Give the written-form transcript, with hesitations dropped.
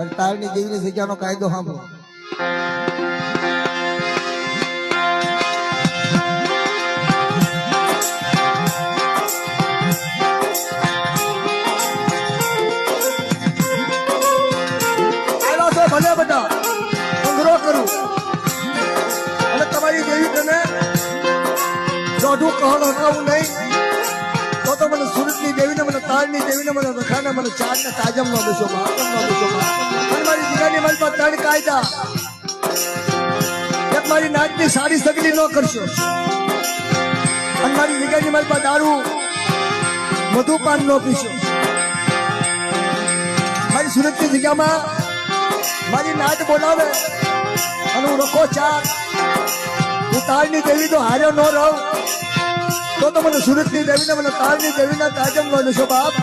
પણ તારની દેવીની જગ્યાનો કાયદો સાંભળો. ભલે બધા સંગ્રહ કરું અને તમારી દેવી તને દોઢું કહણ હકાવું નહીં તો મને સુરતની દેવીને મને તારની દેવીને મને રખાને મને ચારને તાજમ નો બેસો માતમ નો બેસો અને મારી જીગાની મારી પાસે ત્રણ કાયદા. એક મારી નાચની સારી સગલી ન કરશો અને મારી જીગાની મારી પાસે દારૂ મધુપાન ન પીશો. મારી સુરતની જગ્યામાં મારી નાચ બોલાવે અને હું રખો ચાર હું તારની દેવી તો હાર્યો ન રહું તો મને સુરતની દેવીને મને તારની દેવીના તાજમ નો લેશો બાપ.